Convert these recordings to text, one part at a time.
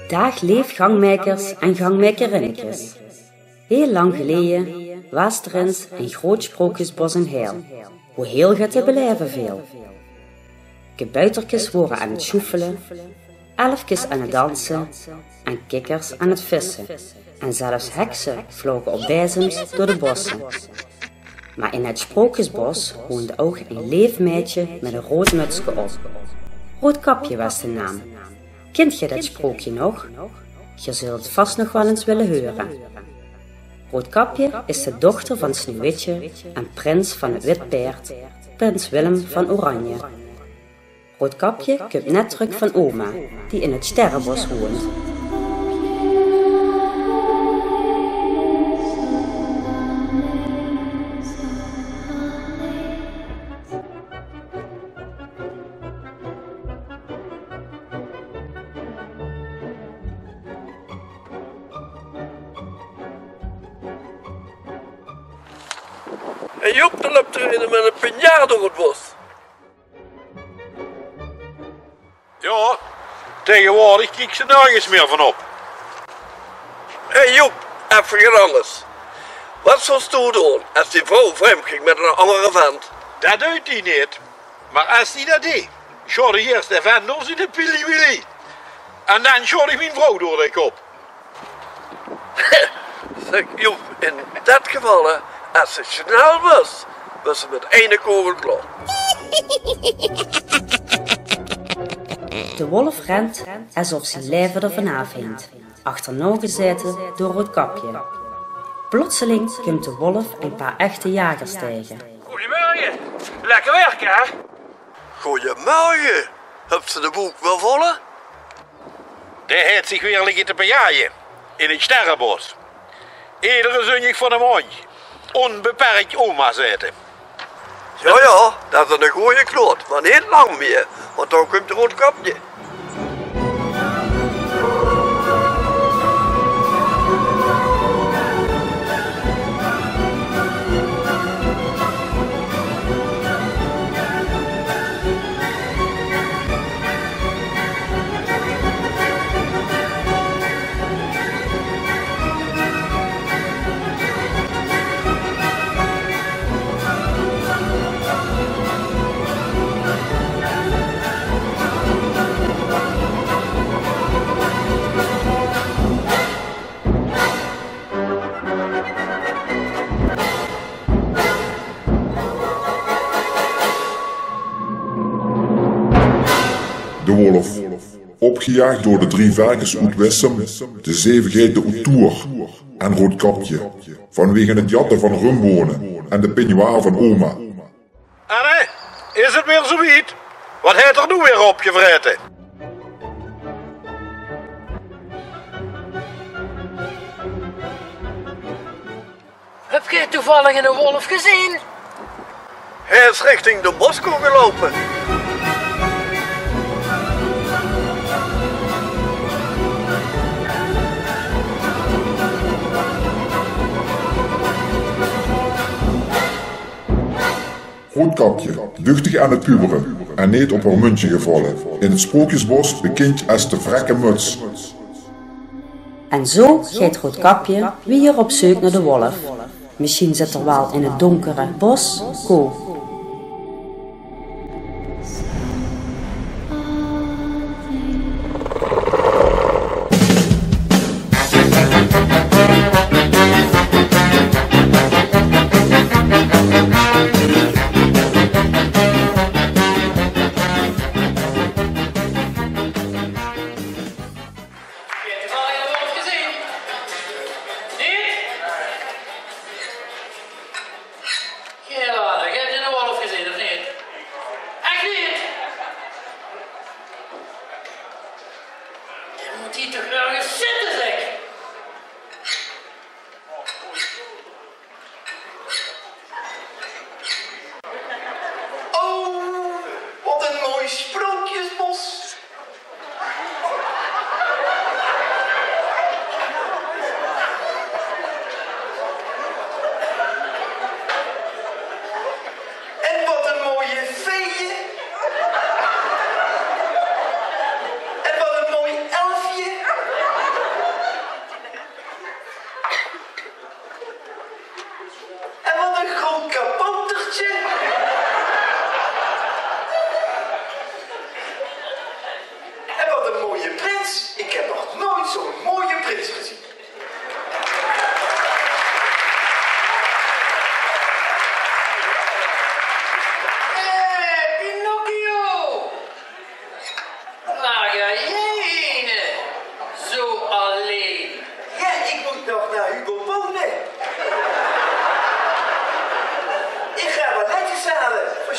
Dag leef gangmakers en gangmakerinnetjes. Heel lang geleden was er eens een groot sprookjesbos in Heil, hoe heel gaat te beleven veel. Gebuitertjes waren aan het sjoefelen, elfjes aan het dansen en kikkers aan het vissen. En zelfs heksen vlogen op bijzems door de bossen. Maar in het sprookjesbos woonde ook een lief meisje met een rood mutsje op. Roodkapje was de naam. Kent je dat sprookje nog? Je zult het vast nog wel eens willen horen. Roodkapje is de dochter van Sneeuwwitje en prins van het wit paard, prins Willem van Oranje. Roodkapje komt net terug van oma, die in het sterrenbos woont. En Joep loopt erin met een pinjaar door het bos. Ja, tegenwoordig kijk ze nergens meer van op. Hé Joep, even anders. Wat zou je doen als die vrouw vreemd ging met een andere vent? Dat doet hij niet. Maar als hij dat deed, schoot hij eerst de vent door zijn pili-wili. En dan schoot hij mijn vrouw door de kop. Zeg Joep, in dat geval, als ze snel was ze met ene kogel klaar. De wolf rent alsof zijn leven ervan afhangt, achterna gezeten door Roodkapje. Plotseling komt de wolf een paar echte jagers tegen. Goedemorgen, lekker werken hè? Goedemorgen, heb ze de boek wel volle? Die heeft zich weer liggen te bejaaien in het sterrenbos. Iedere zonnig van een mondje. Onbeperkt oma zitten. Ja, dat is een goeie kloot, maar niet lang meer, want dan komt de Roodkapje. De wolf, opgejaagd door de 3 varkens uit Wessem, de 7 geiten uit Toer en Roodkapje, vanwege het jatten van rumbonen en de pinjoir van oma. Anne, is het weer zoiets? Wat heeft er nu weer opgevreten? Heb je toevallig een wolf gezien? Hij is richting de bosko gelopen. Roodkapje, duchtig aan het puberen en niet op haar muntje gevallen. In het sprookjesbos bekend als de vrekke muts. En zo gaat Roodkapje weer op zoek naar de wolf. Misschien zit er wel in het donkere bos Ko. Geen later, heb je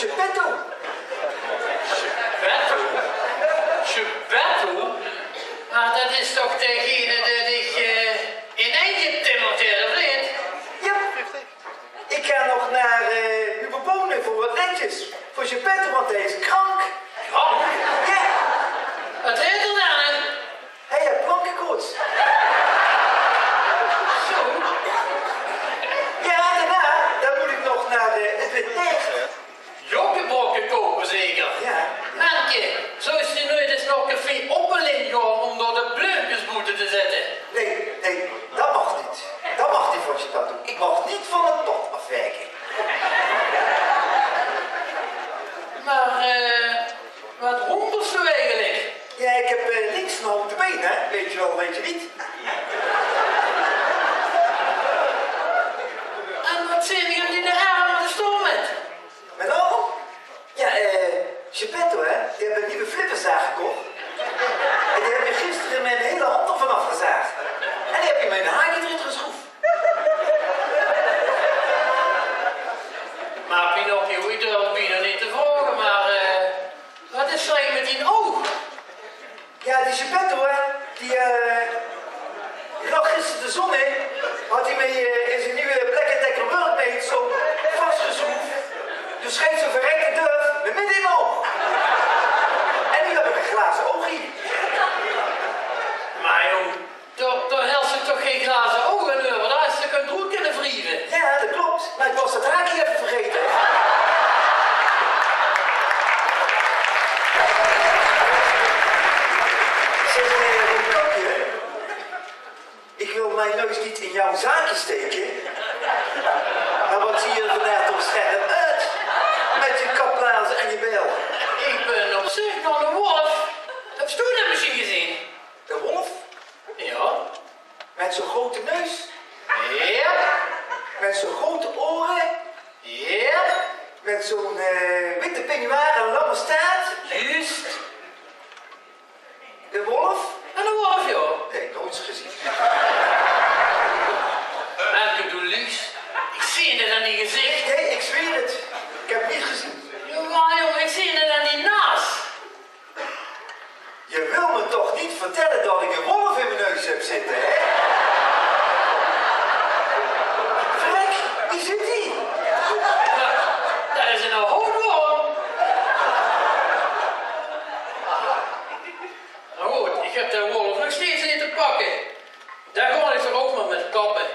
Geppetto. Geppetto? Maar dat is toch degene die in eentje timmert, of niet? Ja, ik ga nog naar uw bewoner voor wat netjes. Voor Geppetto, want hij is krank. Krank? Ja. Wat heet er dan? Hij heeft plankenkoorts. Zo. Ja, daarna, dan moet ik nog naar het Witnest. Jokkebrokken kopen zeker? Ja. Manke, zo is die nu dus nog een veel oppeling gaan om door de bleukensboete te zetten. Nee, dat mag niet. Dat mag niet voor Geppetto. Ik mag niet van het pad afwijken. Maar, wat hompels u eigenlijk? Ja, ik heb links een houten been, hè? Weet je wel, weet je niet. En wat zien jullie de arm aan de stoel met? Met al? Ja, Geppetto, hè? Die hebben een nieuwe flipperzaag gekocht. En die heb je gisteren mijn hele hand ervan afgezaagd. En die heb je mijn haakje erin geschroefd. Maar Pinocchio, ik durf bijna niet te vragen, maar wat is er eigenlijk met die oog? Ja, die Geppetto, hè? Die lag gisteren de zon in. Had hij mee in zijn nieuwe Black & Decker Workmate zo vastgeschroefd. Dus schijnt zo'n verrekte durf met midden in mijn oog. En nu heb ik een glazen oogie. Maar joh, daar helpt ze toch geen glazen ogen nu, want daar is ze een droed kunnen vrieven. Ja, dat klopt. Maar ik was dat haakje even vergeten. Zeg, Roodkapje, ik wil mijn neus niet in jouw zaakje steken. Maar wat zie je er vandaag toch scherp uit? Met je kaplaarzen en je bel. Ik ben op zich nog een wolf. Heb je toen dat misschien gezien? De wolf? Ja. Met zo'n grote neus. Ja. Met zo'n grote oren. Ja. Met zo'n witte peignoir en een lange staart. Juist. De wolf? En een wolf, joh. Nee, nooit eens gezien. Welke doe liefst? Ik zie het aan die gezicht. Nee, ik zweer het. Ik heb het niet gezien. Maar jongen, ik zie het aan die naas. Je wil me toch niet vertellen dat ik een wolf in mijn neus heb zitten, hè? Vrek, wie zit die? Dat is een hoofdworm. Nou goed, ik heb de wolf nog steeds niet te pakken. Daar gewoon ik toch ook maar met kappen.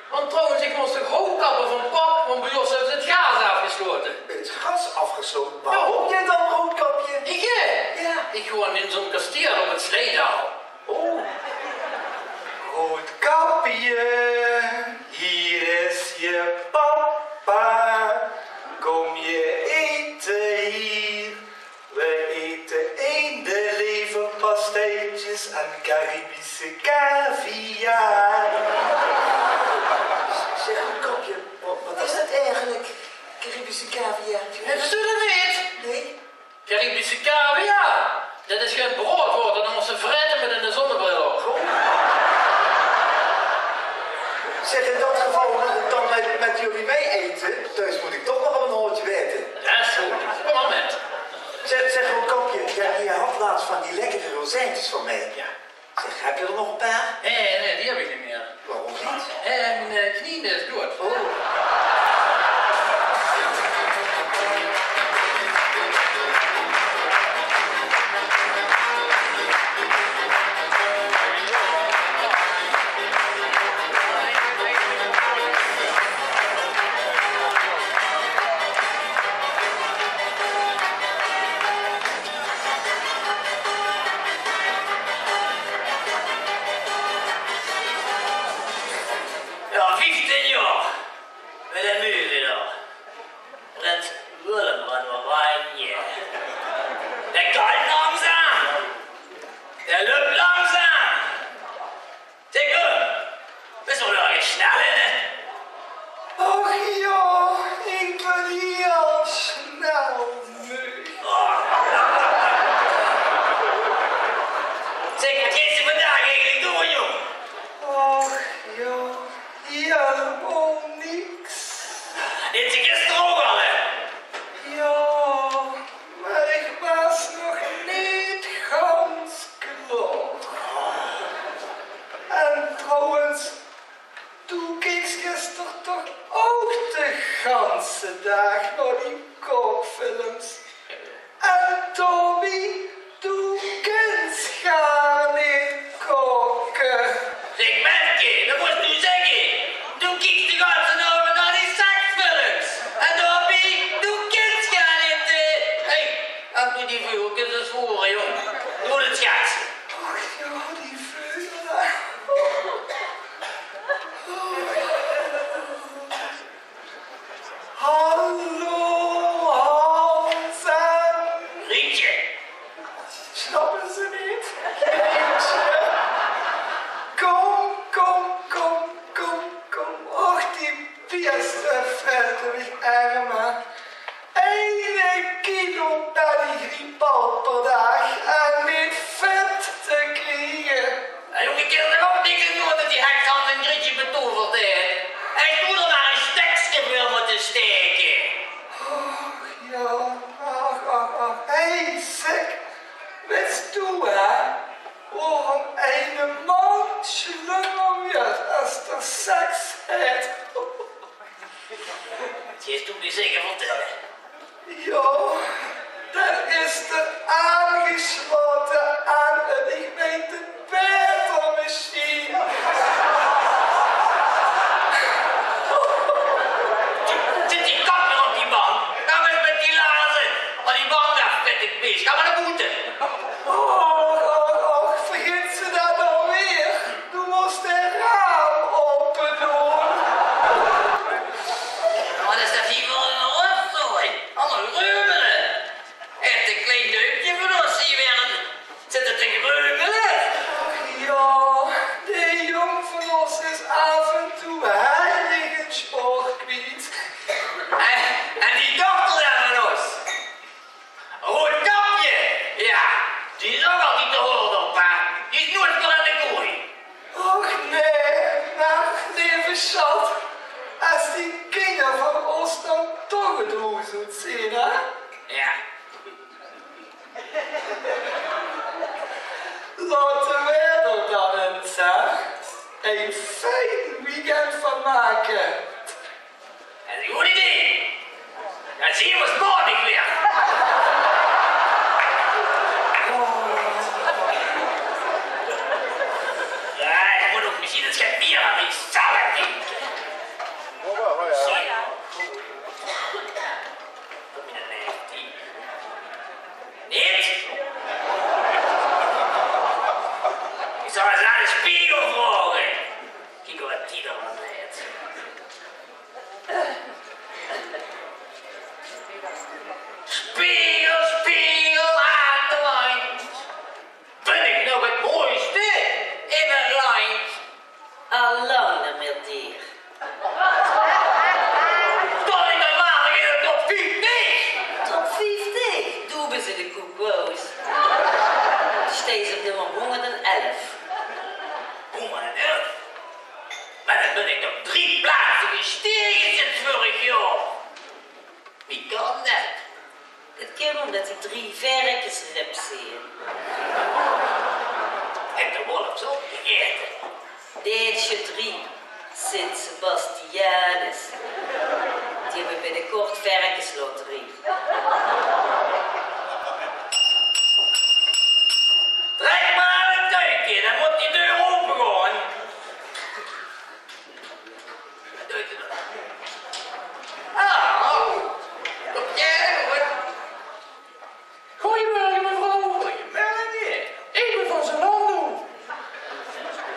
Want trouwens, ik moest toch hoofdkappen van pap, want bij ons hebben ze het gaas afgesloten. Het gas afgesloten. Waarom jij dan, Roodkapje? Ik Ja. Ik gewoon in zo'n kasteel op het Sleedaal. Oh. Roodkapje, hier is je papa. Kom je eten hier? We eten eendenleverpastijtjes en Caribische caviar. Zeg, Roodkapje, wat is dat eigenlijk? Caribische caviar? Hebben ze dat niet? Nee? Caribische caviar. Dat is geen broodwoord, dan moeten ze fretten met een zonnebril op. Zeg, in dat geval wil ik dan met jullie mee eten. Dus moet ik toch nog een hoortje weten. Dat is goed. Kom maar met. Zeg, Roodkapje, je had laatst van die lekkere rozijntjes van mij. Ja. Zeg, heb je er nog een paar? Nee, die heb ik niet meer. Waarom niet? Mijn knie is goed. Oh. Ja, 15 jaar. Met een muur weer al. Prins Willem voor die vuurtjes is horen, jong. Doe het schat. Ach ja, die vuur. Hallo, Hansen. Rietje. Snappen ze niet? Rietje. Kom, kom, kom, kom, kom. Och, die beste vette met armen. 1 kilo naar die griepal per dag en niet vet te krijgen. Jongen, ik kan er ook niks aan doen dat die hekhand een Grietje betoverd heeft. Hij doet er maar een stekje wil moeten steken. Och, ja, ach. Hé, zeg, wat doe hè? Waarom een man slungel weer als er seks heeft? Het is toen die zeker vertellen. Ja, dat is er aangesloten aan een gemeente betermachine. Zit die kapper op die bank? Nou eens met die lazen. Maar die bank daar vet ik mis. Ga maar naar boete. Och, vergeet ze dat nou weer? Du moest de raam open doen. Wat is dat hier voor een rotzooi? Allemaal reumelen. Echt een klein deukje voor ons hier weer. Zit het te reumelen? Ja, de jong van ons is af en toe heilig het spoor kwijt. En die dochter daar van ons. Rood kapje. Ja, die is ook al niet te horen op, hè. Die is nooit meer aan de kooi. Och nee, nacht leven schat. Als die kinderen van ons dan toch het roes moet zien, hè? Ja. Laten wij er dan een fijn weekend van maken. Dat is een goed idee. Dan zien we ons morgen weer. Ja, ik moet ook misschien het schep bier aan die salad drinken. Zo. Kom je naar mij, die? Niet? Ik zou eens aan de spiegel vragen. Kijk wat die er aan heeft. Spiegel, spiegel aan de wand. Ben ik nog het mooiste in het land? Alone met dier. Stond ik normaal in de top 50? Top 50. Doe bij ze de koekoos. Steeds op nummer 111. 111? Maar dan ben ik nog 3 plaatsen gestegen sinds vorig jaar. Wie kan dat? Het komt omdat ik 3 varkensrips zie. Heb de wolf zo gegeten? Deeltje 3. Sint Sebastianus. Die hebben binnenkort varkensloterie. Trek maar aan het tuintje, dan moet die deur open gaan. Wat doet u dan? Ah, kom jij goed? Goedemorgen mevrouw. Goedemorgen. Ik ben van Zalando.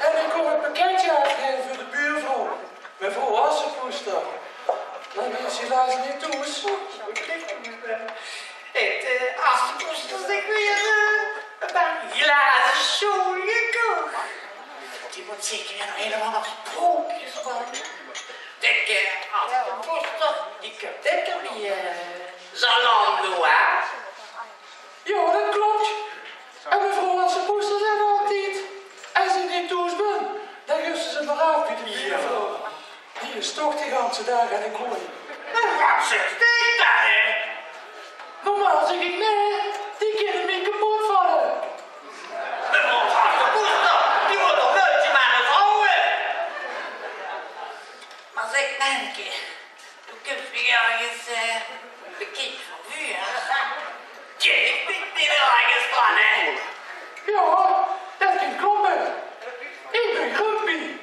En ik kom een pakketje uitgeven voor de buurvrouw. Mevrouw Assenpoester. Maar dat is helaas niet toes. Als de poester zich weer een paar glazen zooi gekocht. Die moet zeker weer nog helemaal nog sprookjes van. Denk, als de poester, die komt lekker die Zalando, hè? Ja, dat klopt. En mevrouw Assenpoester zegt altijd, als ik niet toes ben, dan geeft ze maar af bij de buurvrouw. Die is toch die ganse dag aan de kooi. Wat zegt dit dan, hè? Normaal zeg ik nee, die kunnen me kapot vallen. Mevrouw Assenpoester, die moet nog nooit maar een vrouwen. Maar zeg, Menke, du kunt me ergens een bekend van u, hè? Tje, ik ben niet ergens van, hè? Ja, dat kan kloppen. Ik ben grumpy.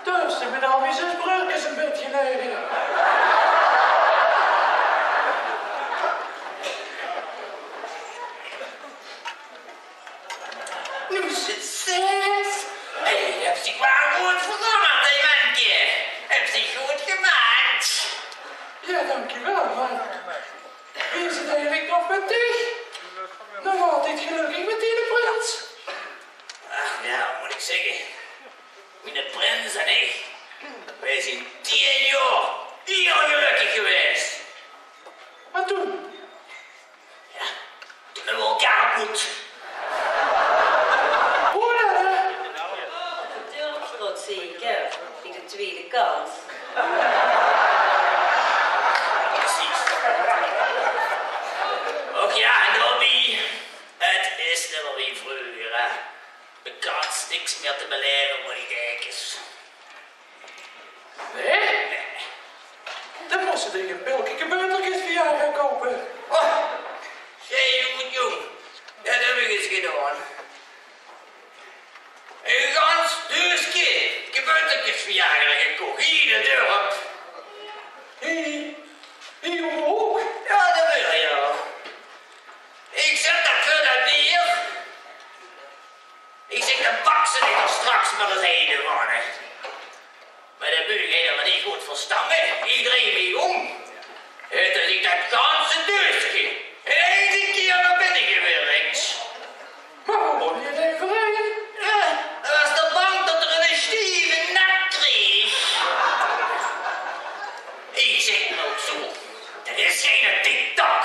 Dus ik ben al wie 6 brugjes een beetje gelegen. moet. Hoe dan? Natuurlijk, dat zeker. In de tweede kans. Precies. Och ja, Dobby. Het is er weer vroeger, hè. De kans niks meer te beleren voor die kijkers. Nee? Dan moest ze tegen Pilke gebeutertjes voor jou gaan kopen. Oh, jij jong. Dat heb ik eens gedaan. Een gans duurske gebeutertjes voor jou gekocht. Hier in de dorp. Hier op de hoek. Ja, dat wil je wel. Ik zet dat voor dat neer. Ik zeg, de baksen ik er straks maar eens heen gaan, hè. Maar de buur helemaal niet goed verstangen. Iedereen weer om. En toen ik dat ganse deurtje. En één keer naar binnen gewerkt. Maar hoe word je het even rijden? Ja, hij was de bang dat er een stieve nek kreeg. Ik zeg nou zo. Er is geen tik-tak.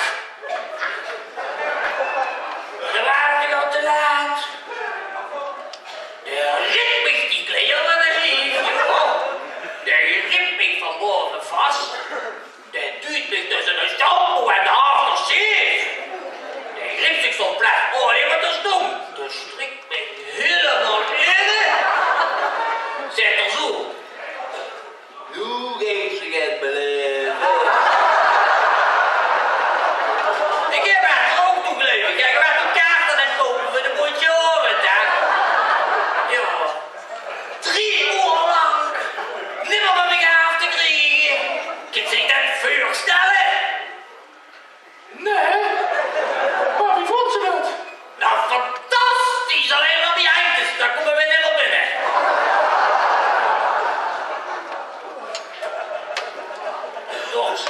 We waren nog al te laat. De ritmig die kleer van het leven. De ritmig van boven vast. De duwt me tussen de stamboe en de afterzeef. De gript zich zo'n plek. Oh, die wat is dom. De strikt me helemaal in. Zet er zo. Hoe geeft ze het beleven? Ik heb haar ook toegeleefd. Kijk, we hebben kaart aan het kopen voor de bootje over, hè. Ja. 3 uur lang. Nimmer met me af te krijgen. Kun je zich dat voorstellen? Nee. Maar wie vond ze dat? Nou, fantastisch. Alleen maar die eindjes. Daar komen we net op binnen. Dorst.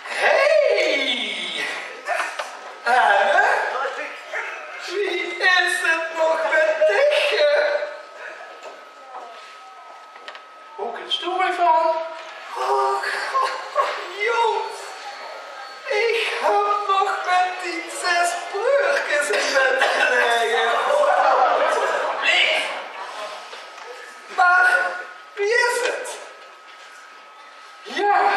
Hey! Anne? Wie is het nog met tegen? Hoe kent je mij van? Och, jongens. Ik heb nog met die 6 broertjes in bed gelegen. Lief. Maar wie is het? Ja,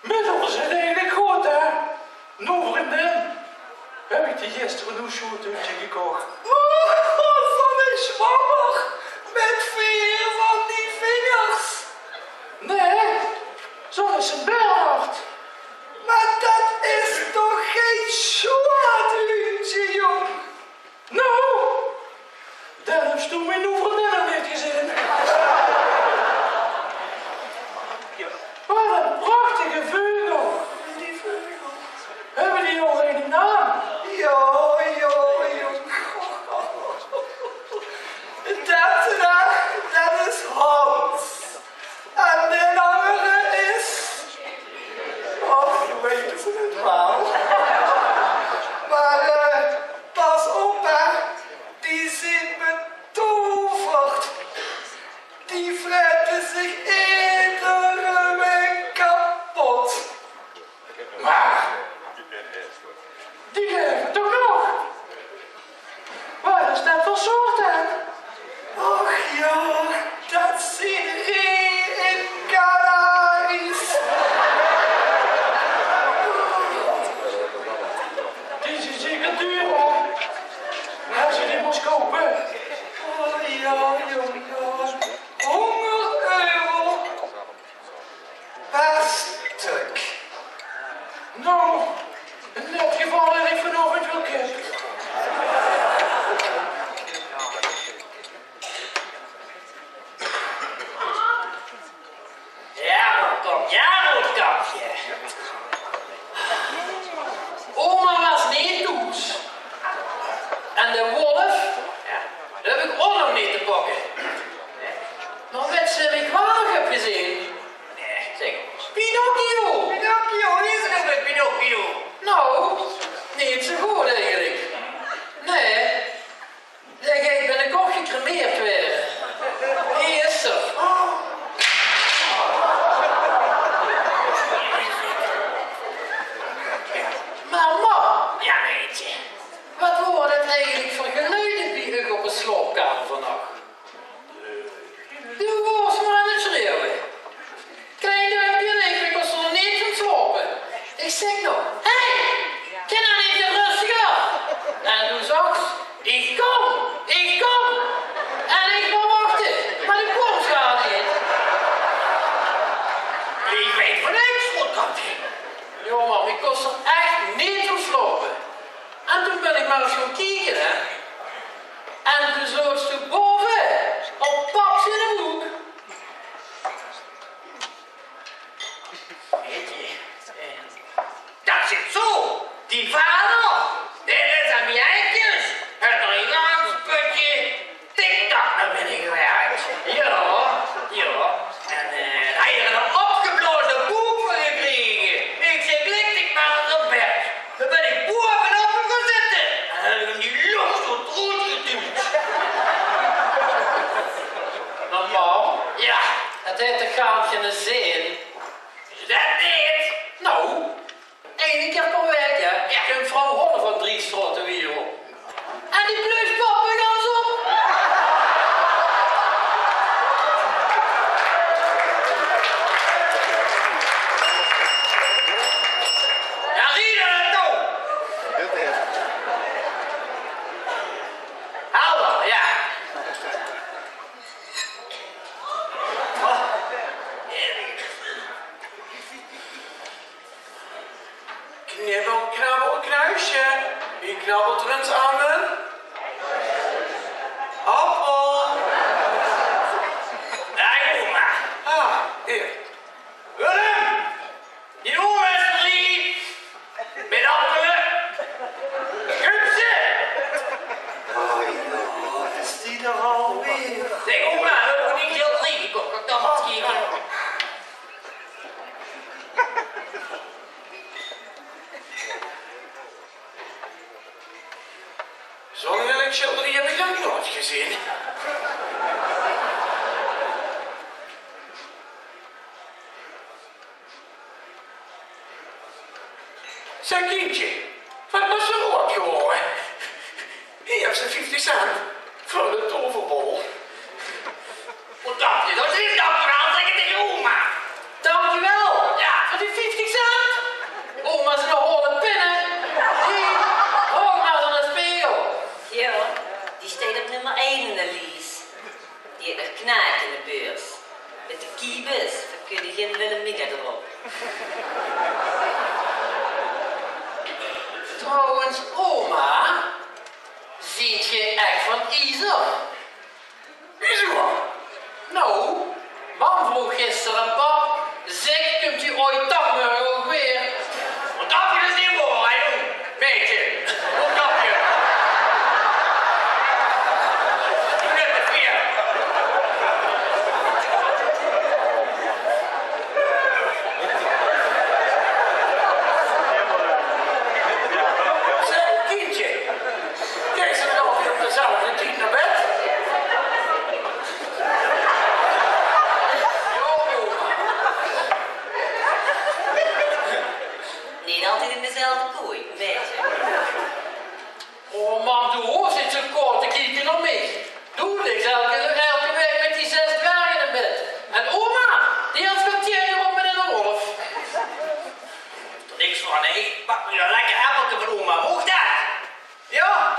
met ons is het eigenlijk goed, hè? Nou, vriendin, heb ik die gisteren een shortje gekocht. Oh, van een zwammer met 4 van die vingers. Nee, zo is het Bernhard. Maar dat is toch geen shortje, jong? Nou, daar heb je toen mijn nieuwe vriendin niet gezien. Wat een prachtige vogel. Die vogel. Hebben die al een naam? Jo, jong. Dat is Hans. En de andere is... Oh, je weet het wel. Maar pas op, hè. Die zijn betoverd. Die fretten zich iedere week kapot. Maar, die leven toch nog? Wat is dat voor soort dan? Och ja, dat zijn reïncarnaties. Die is zeker duur, hoor. Als je die moest kopen. Oh ja, jong. 100 euro per stuk. Nou, in dat geval heb ik vanochtend wel kip. Ja, kom, ja, roodkapje. Oma was niet doet. En de wolf, ja, daar heb ik ook nog mee te pakken. Maar wat ze heb ik waar heb gezien? Nee, zeg eens. Pinocchio! Pinocchio, wie is er nog met Pinocchio? Nou, niet zo goed eigenlijk. Nee, hij gaat binnenkort gecremeerd worden. Hier is ze. Mama! Ja, eigenlijk voor geluiden bij u op een slaapkamer vannacht? U was maar aan het schreeuwen. Klein duimpje en ik was er niet van slapen. Ik zeg nog, hé, ken nou niet te rustig af? En toen zag ze, ik kom. En ik wil wachten, maar de komst gaat niet. Ik weet van niks, rotkapje. Ja, man, ik kost er echt niet van slapen. En toen ben ik maar eens gaan kijken, hè. En toen zo'n stuk boven, op paps in de hoek. Weet je, dat zit zo. Die vader, dit is aan mijn eindjes. Het Ringaansputje, tik-tak naar binnen gewerkt. Ja. En hij heeft een opgeblazen boek voor gekregen. Ik zeg, lik ik maar eens op bed. Dan ben ik bovenop hem gaan zitten. En dan heb ik hem die lucht zo troet geduwd. Maar mam, ja, het heeft een gaafje een zin. Is dat niet? Nou, 1 keer per week, hè. Ja. Kunt vrouw Holle van 3 straten weer op. En die bluspappen gaan zo op. Ja, zie je dat nou? Hallo, ja. Knibbel, knabbel, kruisje. Wie knabbelt er eens aan me? Appel. Daar, oma. Ah, hier. Willem! Die oma is lief. Met appelen. Kupse. Oh ja, wat is die er alweer? Zeg, oma, dat moet niet heel lief. Ik kom dan wat kijken. Zo'n lelijk schilder heb ik nog nooit gezien. Zeg kindje, wat was er rood geworden? Hier heb ze 50 cent voor de toverbol. Wat dacht je? Dat is dan vooral zeggen tegen oma. Dankjewel. Ja, voor die 50 cent. Oma is een holle pinnen. Hier, hoog maar aan het speel. Ja, die staat op nummer 1 in de lijst. Die heeft een knaak in de beurs. Met de kiebus, dan kun je geen Wilhelmina erop. Trouwens, oma, ziet je echt van Iser? Wieso? Nou, mam vroeg gisteren, pap, zeg, kunt u ooit dan ook weer? Wat dacht je dus niet voor, hè, jong? Weet je, wat dacht je? Ik ben het weer. Zeg, kindje, kijk ze dan of je op dezelfde tijd naar bed? Niet altijd in dezelfde kooi, weet je. Oh mam, doe hoor, zit zo kort te kijken naar mij. Doe niks elke week met die 6 dwergen in bed. En oma, die had kwartier op met een wolf. Niks van, nee. Pak me een lekker appeltje van oma, mocht dat? Ja.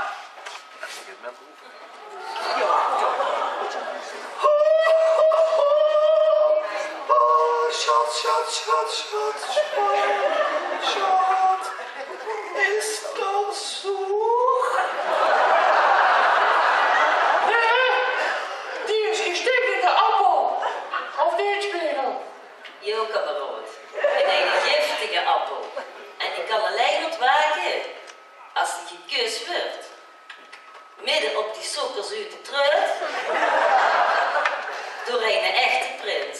Schat. Is dat zo? Die is geen stinkende appel. Of niet, Spiegel? Jokerberood. Een hele giftige appel. En die kan alleen ontwaken als die gekust wordt. Midden op die sokkerzoete treut. Door een echte prins.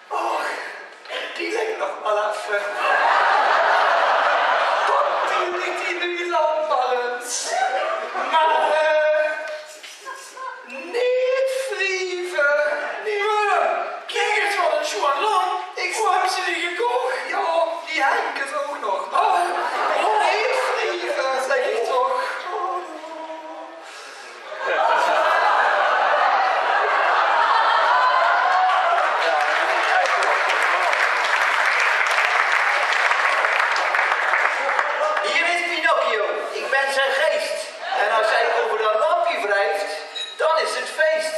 Och, die ligt nog wel even. Wat die ligt in uw landballens. Maar, niet vrieven. Nee, kijk eens wat een Joan Lang. Ik heb ze niet gekocht. Ja, die Henkes ook nog. Oh, niet vliegen, zeg ik toch. Hier is Pinocchio, ik ben zijn geest. En als hij over dat lampje wrijft, dan is het feest.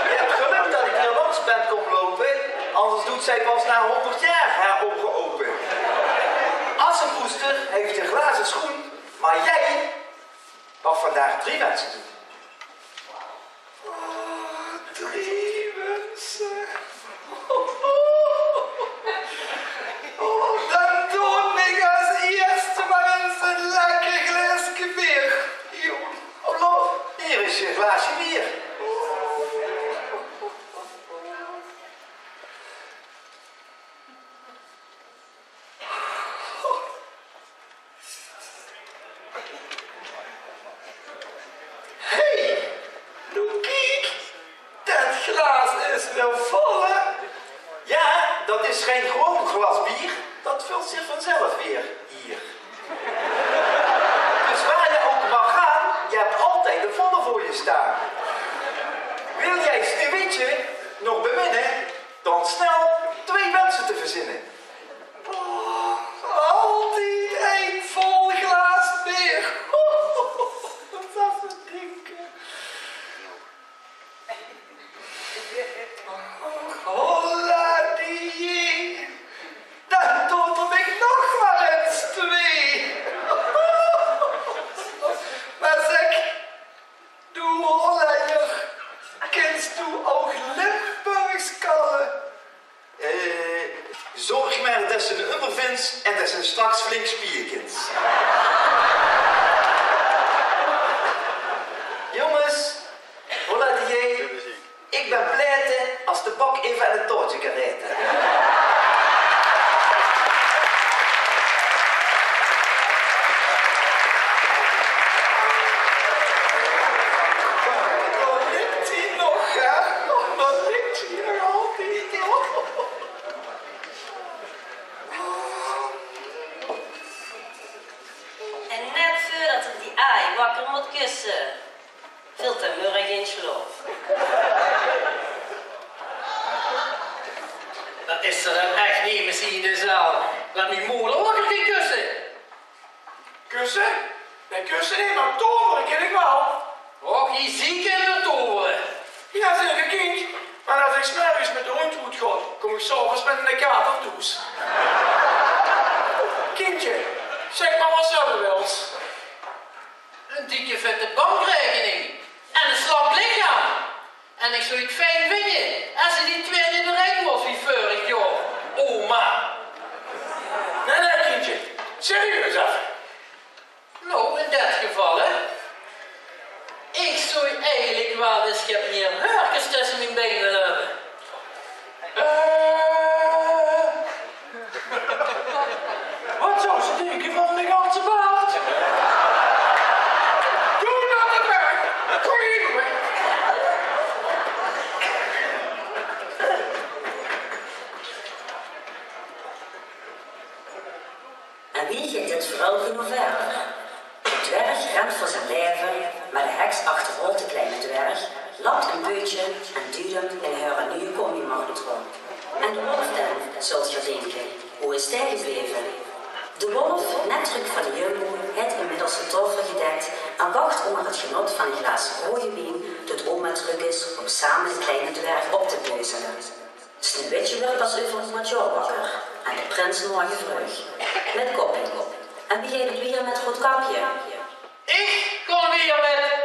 Je hebt geluk dat ik hier langs ben komen lopen, anders doet zij pas na 100 jaar haar ogen open. Assenpoester heeft een glazen schoen, maar jij mag vandaag 3 wensen doen. Oh, 3 wensen. Oh, dan doe ik als eerste maar eens een lekker glaasje bier. Oh, hier is je glaasje bier. Hey, doe kijk. Dat glas is wel vol, hè? Ja, dat is geen gewoon glas bier. Dat vult zich vanzelf weer hier. Dus waar je ook mag gaan, je hebt altijd een volle voor je staan. Wil jij Sneeuwwitje nog beminnen, dan snel 2 wensen te verzinnen. Oh, altijd 1 vol glas bier. Wat is dat voor drinken? Holla die. Dan doe ik nog maar eens 2. Maar zeg, doe Hollander, kennst du ook Limburgskallen? Zorg maar dat ze de undervindt en dat ze straks flink spierkens. Jongens, holla die. Ik ben pleiten als de bak even aan het toortje kan eten. Wat ligt hier nog, hè? Wat ligt hier nog altijd? En net voordat het die aai wakker moet kussen, vult de murg in slaap. Dat is er dan echt niet, misschien de zaal. Laat mijn moeder ook een keer kussen. Kussen? Nee, kussen niet, maar toveren ken ik wel. Ook je ziek en de toveren. Ja, zeker kind. Maar als ik 's morgens met de hond moet gaan, kom ik 's avonds met een kater toes. Kindje, zeg maar wat ze wilt. Een dikke vette bankrekening. En een slank lichaam. En ik zou het fijn vinden als ze die 2 in de ring was wie vorig jaar. Oma. Nee, kindje. Serieus af. Nou, in dat geval, hè. Ik zou eigenlijk wel eens meer hurkens tussen mijn benen hebben. Wat zou ze denken van de ganse baard? Doe dat het werk. Kom hier, jongen. En wie gaat dit vooral genoeg verder? De dwerg rent voor zijn leven, maar de heks achterholt de kleine dwerg, lapt een beutje en duwt hem in haar nieuwe combi-magnetron. En de wolf dan, zult je denken, hoe is hij gebleven? De wolf, net terug van de jumbo, heeft inmiddels de tafel gedekt en wacht onder het genot van een glas rode wien tot oma terug is om samen de kleine dwerg op te peuzelen. Sneeuwwitje wordt pas over een jaar wakker en de prins morgen vroeg, met koppie. En wie gaat het weer met rood kapje? Ik kom weer met